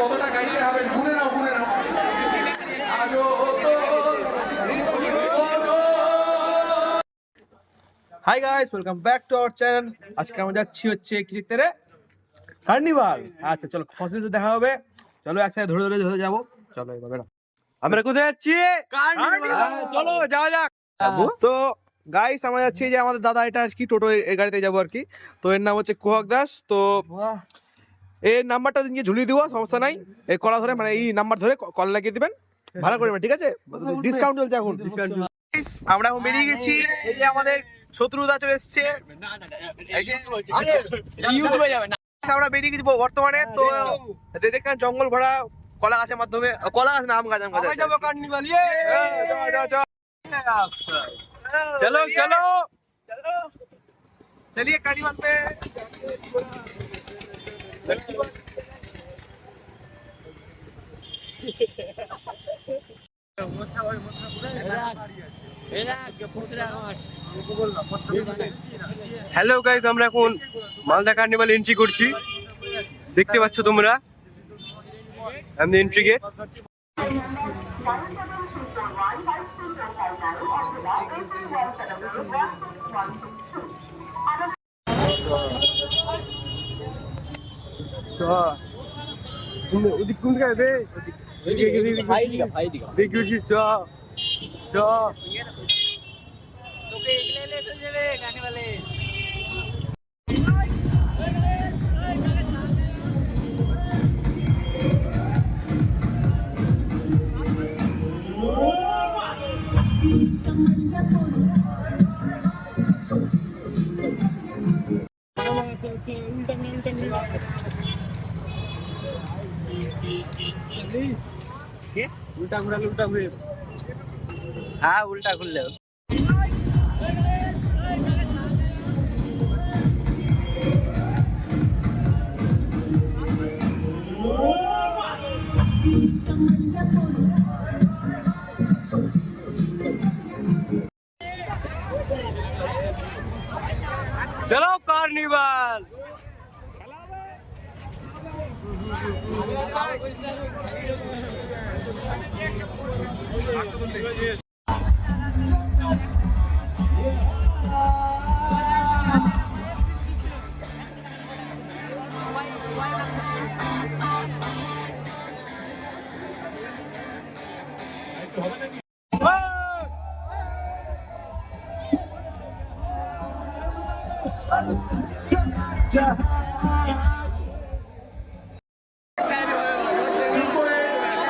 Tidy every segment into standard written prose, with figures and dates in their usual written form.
কতটা গাইতে হবে গুনে নাও আজও তো hi guys, welcome back to our channel. আজকে আমরা যাচ্ছি হচ্ছে কি দেখতে রে, কার্নিভাল। আচ্ছা চলো, ফসিলসে দেখা হবে। চলো একসাথে ধরে যাবো। চলো এভাবে না, আমরা কোথায় যাচ্ছি? কার্নিভাল। চলো যাওয়া যাক। তো গাইস আমরা যাচ্ছি, যে আমাদের দাদা, এটা আর কি টোটো এই গাড়িতে যাবো আর কি। তো এর নাম হচ্ছে কুহক দাস। তো এর নাম্বারটা দিয়ে ঝুলিয়ে দিব, সমস্যা নাই। এই কলা ধরে, মানে এই নাম্বার ধরে কল লাগিয়ে দিবেন, ভাড়া করবেন, ঠিক আছে? ডিসকাউন্ট চলছে এখন। আমরা এখন বেরিয়ে গেছি। এই যে আমাদের শত্রুদা চলে এসছে। আমরা বেরিয়ে গেছি বর্তমানে। তো দেখেন জঙ্গল ভরা কলা গাছের মাধ্যমে, কলা গাছ না আম গাছ, যাবো কার্নিভাল। চলো চলো চলিए কার্নিভাল पे। হ্যালো গাইস, আমরা এখন মালদা কার্নিভাল এন্ট্রি করছি। দেখতে পাচ্ছ তোমরা, আমি এন্ট্রি গেট। ওদিক কোন জায়গায় রে? দেখি চ চ। তোকে এগলে এলে চলে যাবে কার্নিভালে। উল্টা ঘুরে। হ্যাঁ, উল্টা ঘুরলে চলো কার্নিভাল।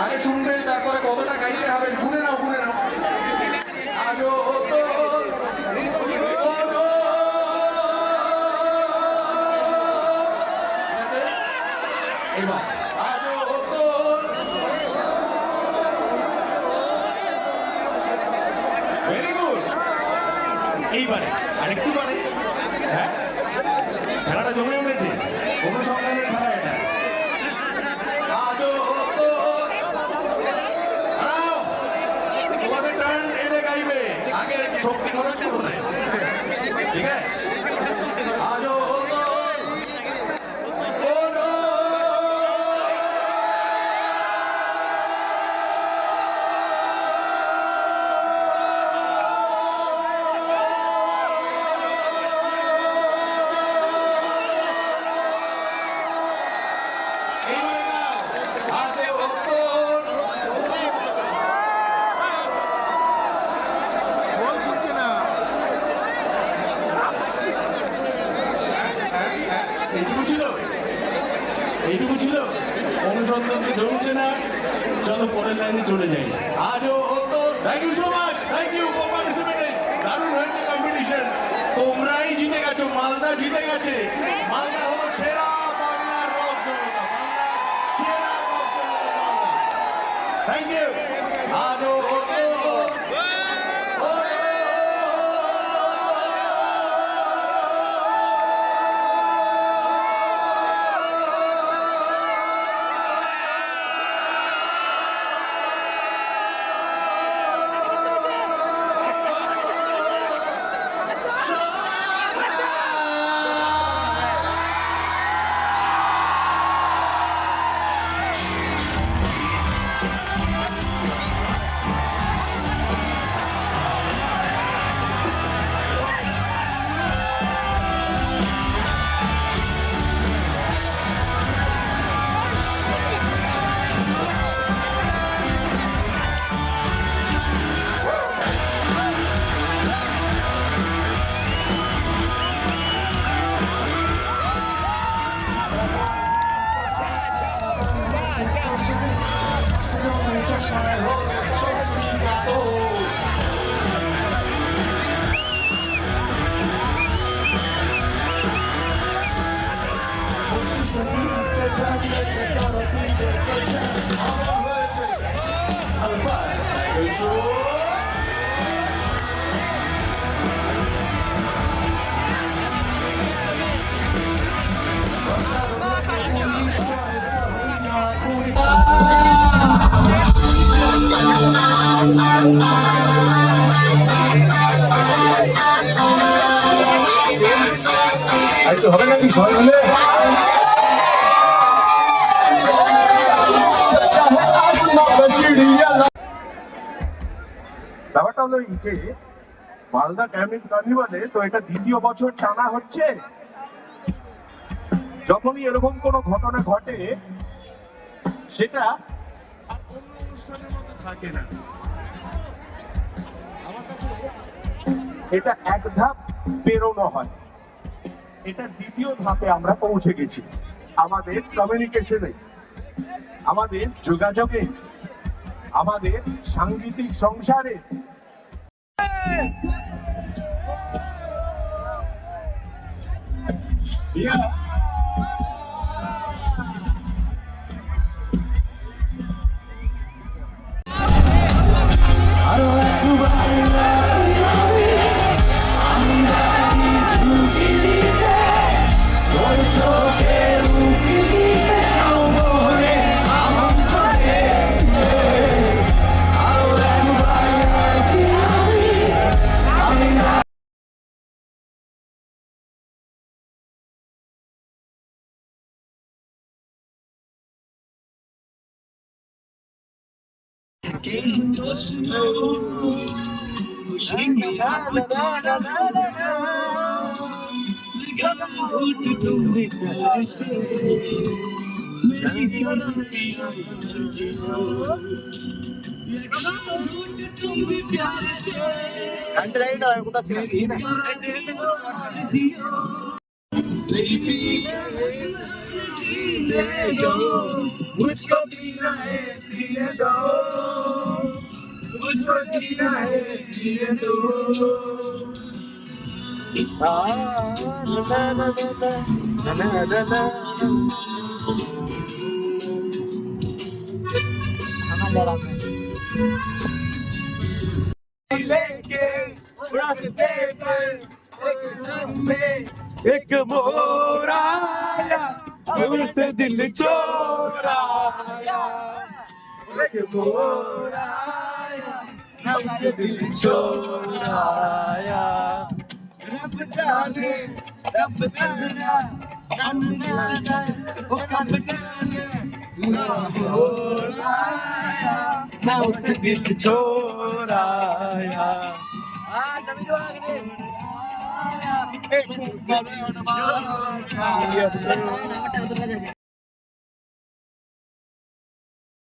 আগে শুনবেন, তারপরে কতটা গাইতে হবে গুনে নাও আজও তো এবার আজও তো ভেরি গুড। এইবারে আরেকটু পারে। হ্যাঁ, খেলাটা জমে উঠেছে, কোনো সংগ্রামের খেলা এটা। আজও তো দাঁড়াও, তোমাদের টার্ন এলে গাইবে, আগে শক্তি খরচ করো না, ঠিক আছে? আজও তো এইটুকু ছিল, অনুসন্ধান জমছে না। চলো পরের লাইনে চলে যাই। আজও তো thank you so much, thank you for participating. দারুণ হয়েছে কম্পিটিশন, তোমরাই জিতে গেছো, মালদা জিতে গেছে। মালদা হলো সেরা বাংলার রক জনতা, বাংলার সেরা রক জনতা মালদা। Thank you. আজও তো একটু হবে নাকি সবাই মিলে ব্যাপারটা হলো এই যে মালদা ক্যামিক কার্নিভালে তো এটা দ্বিতীয় বছর টানা হচ্ছে। যখনই এরকম কোনো ঘটনা ঘটে সেটা আর অন্য অনুষ্ঠানের মতো থাকে না। আমার কাছে এটা এক ধাপ পেরোনো হয়, এটা দ্বিতীয় ধাপে আমরা পৌঁছে গেছি। আমাদের কমিউনিকেশনে, আমাদের যোগাযোগে, আমাদের সাংগীতিক সংসারে। एक मोराया उससे दिल चोराया, एक मोराया उससे दिल चोराया। रब जाने रब जाना रब जाना वो रब जाने ना मोराया ना उससे दिल चोराया। एक